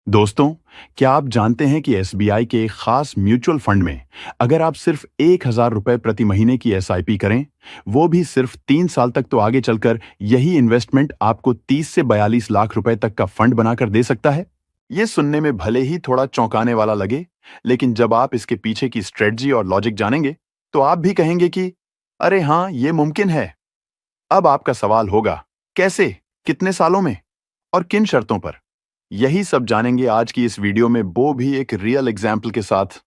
दोस्तों, क्या आप जानते हैं कि एसबीआई के एक खास म्यूचुअल फंड में अगर आप सिर्फ 1,000 रुपए प्रति महीने की एसआईपी करें, वो भी सिर्फ 3 साल तक, तो आगे चलकर यही इन्वेस्टमेंट आपको 30 से 42 लाख रुपए तक का फंड बनाकर दे सकता है। ये सुनने में भले ही थोड़ा चौंकाने वाला लगे, लेकिन जब आप इसके पीछे की स्ट्रेटजी और लॉजिक जानेंगे, तो आप भी कहेंगे कि अरे हाँ, ये मुमकिन है। अब आपका सवाल होगा, कैसे, कितने सालों में और किन शर्तों पर? यही सब जानेंगे आज की इस वीडियो में, वो भी एक रियल एग्जाम्पल के साथ।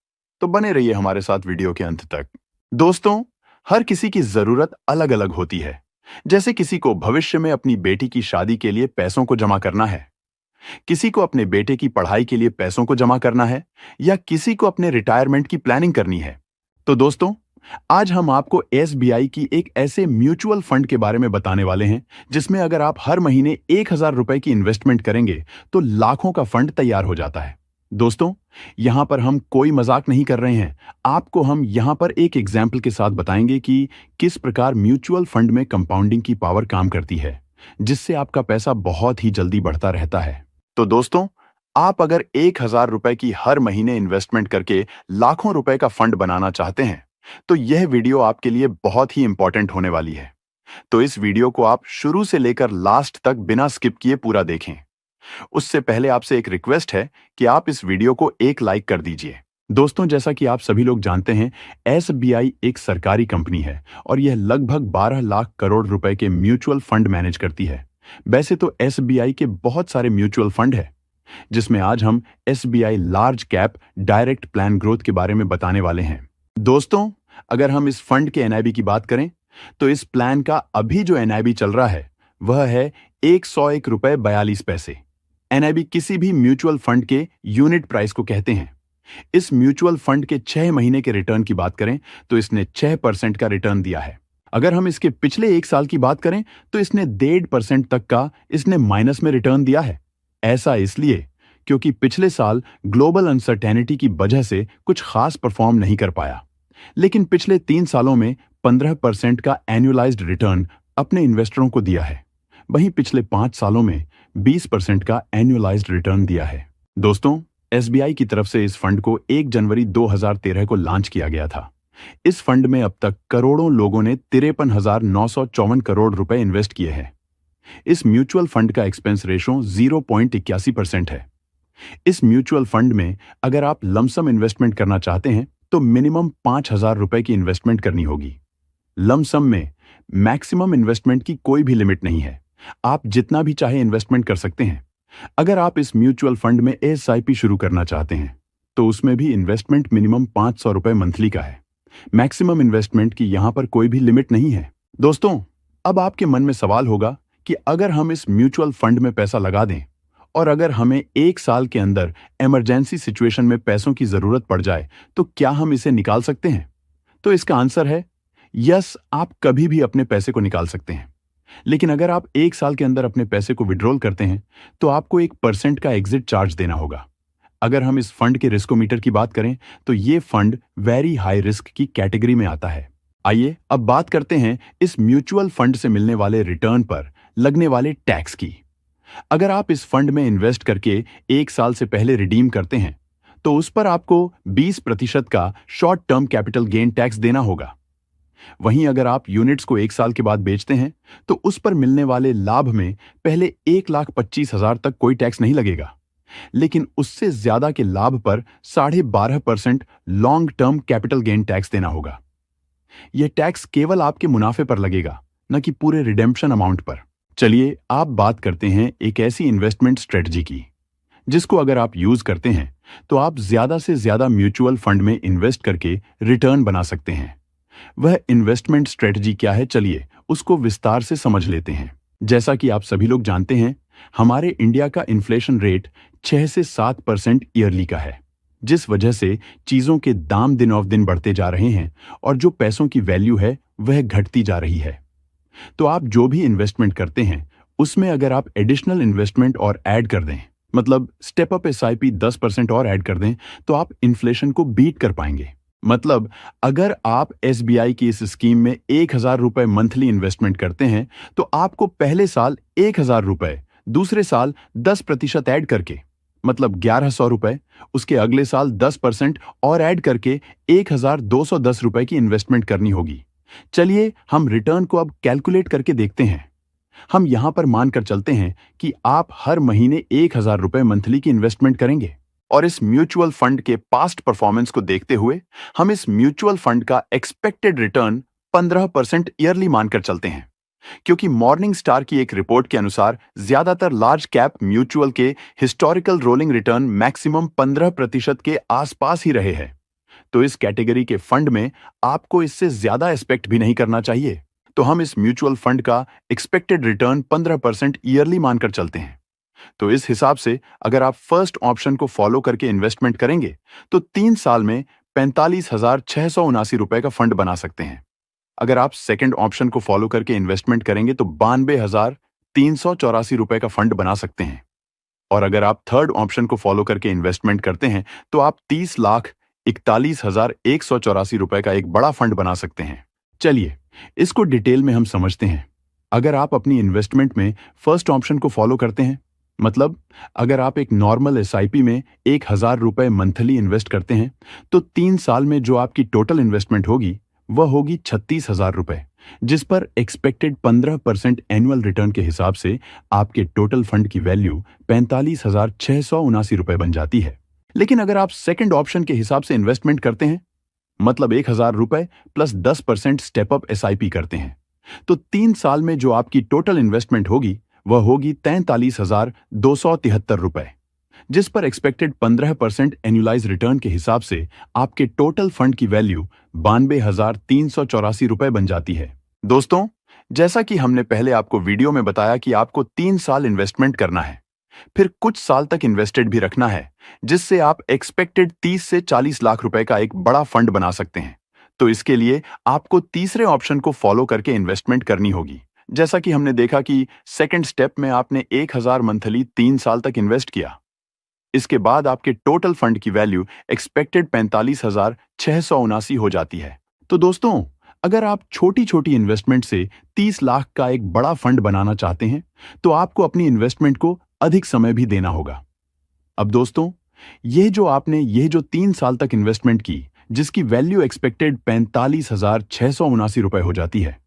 तो बने रहिए हमारे साथ वीडियो के अंत तक। दोस्तों, हर किसी की जरूरत अलग अलग होती है। जैसे किसी को भविष्य में अपनी बेटी की शादी के लिए पैसों को जमा करना है, किसी को अपने बेटे की पढ़ाई के लिए पैसों को जमा करना है, या किसी को अपने रिटायरमेंट की प्लानिंग करनी है। तो दोस्तों, आज हम आपको एसबीआई की एक ऐसे म्यूचुअल फंड के बारे में बताने वाले हैं, जिसमें अगर आप हर महीने 1,000 रुपए की इन्वेस्टमेंट करेंगे, तो लाखों का फंड तैयार हो जाता है। दोस्तों, यहां पर हम कोई मजाक नहीं कर रहे हैं। आपको हम यहां पर एक एग्जाम्पल के साथ बताएंगे कि किस प्रकार म्यूचुअल फंड में कंपाउंडिंग की पावर काम करती है, जिससे आपका पैसा बहुत ही जल्दी बढ़ता रहता है। तो दोस्तों, आप अगर 1,000 रुपए की हर महीने इन्वेस्टमेंट करके लाखों रुपए का फंड बनाना चाहते हैं, तो यह वीडियो आपके लिए बहुत ही इंपॉर्टेंट होने वाली है। तो इस वीडियो को आप शुरू से लेकर लास्ट तक बिना स्किप किए पूरा देखें। उससे पहले आपसे एक रिक्वेस्ट है कि आप इस वीडियो को एक लाइक कर दीजिए। दोस्तों, जैसा कि आप सभी लोग जानते हैं, एसबीआई एक सरकारी कंपनी है और यह लगभग 12 लाख करोड़ रुपए के म्यूचुअल फंड मैनेज करती है। वैसे तो एसबीआई के बहुत सारे म्यूचुअल फंड है, जिसमें आज हम SBI large cap direct plan growth के बारे में बताने वाले हैं। दोस्तों, अगर हम इस फंड के एनआईबी की बात करें, तो इस प्लान का अभी जो एनआईबी चल रहा है वह है 101 रुपए 42 पैसे। एनआईबी किसी भी म्यूचुअल फंड के यूनिट प्राइस को कहते हैं। इस म्यूचुअल फंड के 6 महीने के रिटर्न की बात करें, तो इसने 6% का रिटर्न दिया है। अगर हम इसके पिछले 1 साल की बात करें, तो इसने 1.5% तक का इसने माइनस में रिटर्न दिया है। ऐसा इसलिए क्योंकि पिछले साल ग्लोबल अनसर्टेनिटी की वजह से कुछ खास परफॉर्म नहीं कर पाया, लेकिन पिछले 3 सालों में 15% का एनुअलाइज्ड रिटर्न अपने इन्वेस्टरों को दिया है। वहीं पिछले 5 सालों में 20% का एनुअलाइज्ड रिटर्न दिया है। दोस्तों, एसबीआई की तरफ से इस फंड को 1 जनवरी 2013 को लॉन्च किया गया था। इस फंड में अब तक करोड़ों लोगों ने 53,954 करोड़ रुपए इन्वेस्ट किए हैं। इस म्यूचुअल फंड का एक्सपेंस रेशो 0.81% है। इस म्यूचुअल फंड में अगर आप लमसम इन्वेस्टमेंट करना चाहते हैं, तो मिनिमम 5,000 रुपए की इन्वेस्टमेंट करनी होगी। लमसम में मैक्सिमम इन्वेस्टमेंट की कोई भी लिमिट नहीं है। आप जितना भी चाहे इन्वेस्टमेंट कर सकते हैं। अगर आप इस म्यूचुअल फंड में एसआईपी शुरू करना चाहते हैं, तो उसमें भी इन्वेस्टमेंट मिनिमम 500 रुपए मंथली का है। मैक्सिमम इन्वेस्टमेंट की यहां पर कोई भी लिमिट नहीं है। दोस्तों, अब आपके मन में सवाल होगा कि अगर हम इस म्यूचुअल फंड में पैसा लगा दें और अगर हमें 1 साल के अंदर इमरजेंसी सिचुएशन में पैसों की जरूरत पड़ जाए, तो क्या हम इसे निकाल सकते हैं? तो इसका आंसर है यस, आप कभी भी अपने पैसे को निकाल सकते हैं। लेकिन अगर आप 1 साल के अंदर अपने पैसे को विड्रॉल करते हैं, तो आपको 1% का एग्जिट चार्ज देना होगा। अगर हम इस फंड के रिस्कोमीटर की बात करें, तो ये फंड वेरी हाई रिस्क की कैटेगरी में आता है। आइए अब बात करते हैं इस म्यूचुअल फंड से मिलने वाले रिटर्न पर लगने वाले टैक्स की। अगर आप इस फंड में इन्वेस्ट करके 1 साल से पहले रिडीम करते हैं, तो उस पर आपको 20% का short term capital gain tax देना होगा। वहीं अगर आप यूनिट्स को 1 साल के बाद बेचते हैं, तो उस पर मिलने वाले लाभ में पहले 1,25,000 तक कोई टैक्स नहीं लगेगा, लेकिन उससे ज्यादा के लाभ पर 12.5% long term capital gain tax देना होगा। यह टैक्स केवल आपके मुनाफे पर लगेगा, न कि पूरे रिडेम्पशन अमाउंट पर। चलिए आप बात करते हैं एक ऐसी इन्वेस्टमेंट स्ट्रेटजी की, जिसको अगर आप यूज करते हैं, तो आप ज्यादा से ज्यादा म्यूचुअल फंड में इन्वेस्ट करके रिटर्न बना सकते हैं। वह इन्वेस्टमेंट स्ट्रेटजी क्या है, चलिए उसको विस्तार से समझ लेते हैं। जैसा कि आप सभी लोग जानते हैं, हमारे इंडिया का इन्फ्लेशन रेट 6 से 7% ईयरली का है, जिस वजह से चीजों के दाम दिन ऑफ दिन बढ़ते जा रहे हैं और जो पैसों की वैल्यू है वह घटती जा रही है। तो आप जो भी इन्वेस्टमेंट करते हैं, उसमें अगर आप एडिशनल इन्वेस्टमेंट और ऐड कर दें, मतलब स्टेप अप एसआईपी 10% और ऐड कर दें, तो आप इन्फ्लेशन को बीट कर पाएंगे। मतलब अगर आप एसबीआई की इस स्कीम में 1,000 रुपए मंथली इन्वेस्टमेंट करते हैं, तो आपको पहले साल 1,000 रुपए, दूसरे साल 10% ऐड करके मतलब 1100 रुपए, उसके अगले साल 10% और ऐड करके 1210 रुपए की इन्वेस्टमेंट करनी होगी। चलिए हम रिटर्न को अब कैलकुलेट करके देखते हैं। हम यहां पर मानकर चलते हैं कि आप हर महीने 1000 रुपए मंथली की इन्वेस्टमेंट करेंगे और इस म्यूचुअल फंड के पास्ट परफॉर्मेंस को देखते हुए हम इस म्यूचुअल फंड का एक्सपेक्टेड रिटर्न 15% ईयरली मानकर चलते हैं। क्योंकि मॉर्निंग स्टार की एक रिपोर्ट के अनुसार ज्यादातर लार्ज कैप म्यूचुअल के हिस्टोरिकल रोलिंग रिटर्न मैक्सिमम 15% के आसपास ही रहे हैं, तो इस कैटेगरी के फंड में आपको इससे ज्यादा एक्सपेक्ट भी नहीं करना चाहिए। तो हम इस म्यूचुअल फंड का एक्सपेक्टेड रिटर्न 15% ईयरली मानकर चलते हैं। तो इस हिसाब से अगर आप फर्स्ट ऑप्शन को फॉलो करके इन्वेस्टमेंट करेंगे तो 3 साल में 45,679 रुपए का फंड बना सकते हैं। अगर आप सेकंड ऑप्शन को फॉलो करके इन्वेस्टमेंट करेंगे तो 92,384 रुपए का फंड बना सकते हैं। और अगर आप थर्ड ऑप्शन को फॉलो करके इन्वेस्टमेंट करते हैं तो आप 30,41,184 रुपए का एक बड़ा फंड बना सकते हैं। चलिए इसको डिटेल में हम समझते हैं। अगर आप अपनी इन्वेस्टमेंट में फर्स्ट ऑप्शन को फॉलो करते हैं, मतलब अगर आप एक नॉर्मल एसआईपी में 1000 रुपए मंथली इन्वेस्ट करते हैं तो 3 साल में जो आपकी टोटल इन्वेस्टमेंट होगी वह होगी 36,000 रुपए, जिस पर एक्सपेक्टेड 15% एनुअल रिटर्न के हिसाब से आपके टोटल फंड की वैल्यू 45,679 रुपए बन जाती है। लेकिन अगर आप सेकंड ऑप्शन के हिसाब से इन्वेस्टमेंट करते हैं, मतलब 1000 रुपए प्लस 10% स्टेप अप एसआईपी करते हैं, तो 3 साल में जो आपकी टोटल इन्वेस्टमेंट होगी वह होगी 43,273 रुपए, जिस पर एक्सपेक्टेड 15% एनुअलाइज रिटर्न के हिसाब से आपके टोटल फंड की वैल्यू 92,384 रुपए बन जाती है। दोस्तों, जैसा कि हमने पहले आपको वीडियो में बताया कि आपको 3 साल इन्वेस्टमेंट करना है, फिर कुछ साल तक इन्वेस्टेड भी रखना है, जिससे आप एक्सपेक्टेड 30 से 40 लाख रुपए का एक बड़ा फंड बना सकते हैं। तो इसके लिए आपको तीसरे ऑप्शन को फॉलो करके इन्वेस्टमेंट करनी होगी। जैसा कि हमने देखा कि सेकंड स्टेप में आपने 1000 मंथली 3 साल तक इन्वेस्ट किया। इसके बाद आपके टोटल फंड की वैल्यू एक्सपेक्टेड 45,679 हो जाती है। तो दोस्तों, अगर आप छोटी छोटी इन्वेस्टमेंट से 30 लाख का एक बड़ा फंड बनाना चाहते हैं तो आपको अपनी इन्वेस्टमेंट को अधिक समय भी देना होगा। अब दोस्तों, यह जो 3 साल तक इन्वेस्टमेंट की, जिसकी वैल्यू एक्सपेक्टेड 45,679 रुपए हो जाती है,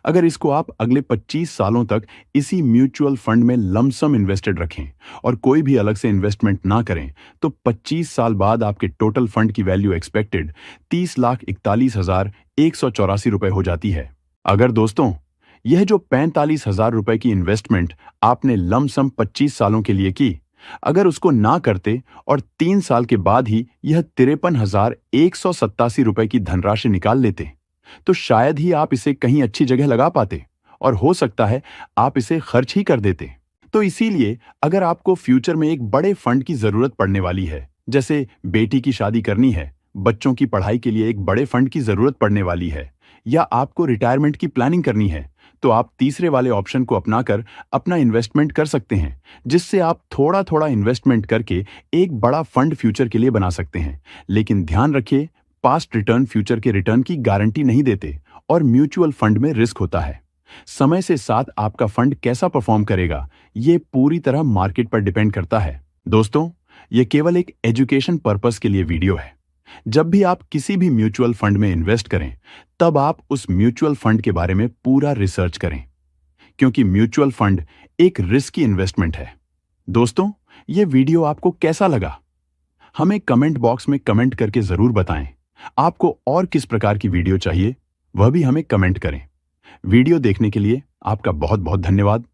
अगर इसको आप अगले 25 सालों तक इसी म्यूचुअल फंड में लमसम इन्वेस्टेड रखें और कोई भी अलग से इन्वेस्टमेंट ना करें तो 25 साल बाद आपके टोटल फंड की वैल्यू एक्सपेक्टेड 30,41,184 रुपए हो जाती है। अगर दोस्तों यह जो 45,000 रुपए की इन्वेस्टमेंट आपने लमसम 25 सालों के लिए की, अगर उसको ना करते और 3 साल के बाद ही यह 53,187 रुपए की धनराशि निकाल लेते तो शायद ही आप इसे कहीं अच्छी जगह लगा पाते और हो सकता है आप इसे खर्च ही कर देते। तो इसीलिए अगर आपको फ्यूचर में एक बड़े फंड की जरूरत पड़ने वाली है, जैसे बेटी की शादी करनी है, बच्चों की पढ़ाई के लिए एक बड़े फंड की जरूरत पड़ने वाली है, या आपको रिटायरमेंट की प्लानिंग करनी है, तो आप तीसरे वाले ऑप्शन को अपनाकर अपना इन्वेस्टमेंट कर सकते हैं, जिससे आप थोड़ा थोड़ा इन्वेस्टमेंट करके एक बड़ा फंड फ्यूचर के लिए बना सकते हैं। लेकिन ध्यान रखिए, पास्ट रिटर्न फ्यूचर के रिटर्न की गारंटी नहीं देते और म्यूचुअल फंड में रिस्क होता है। समय से साथ आपका फंड कैसा परफॉर्म करेगा, ये पूरी तरह मार्केट पर डिपेंड करता है। दोस्तों, ये केवल एक एजुकेशन पर्पस के लिए वीडियो है। जब भी आप किसी भी म्यूचुअल फंड में इन्वेस्ट करें, तब आप उस म्यूचुअल फंड के बारे में पूरा रिसर्च करें, क्योंकि म्यूचुअल फंड एक रिस्की इन्वेस्टमेंट है। दोस्तों, ये वीडियो आपको कैसा लगा? हमें कमेंट बॉक्स में कमेंट करके जरूर बताएं। आपको और किस प्रकार की वीडियो चाहिए, वह भी हमें कमेंट करें। वीडियो देखने के लिए आपका बहुत बहुत धन्यवाद।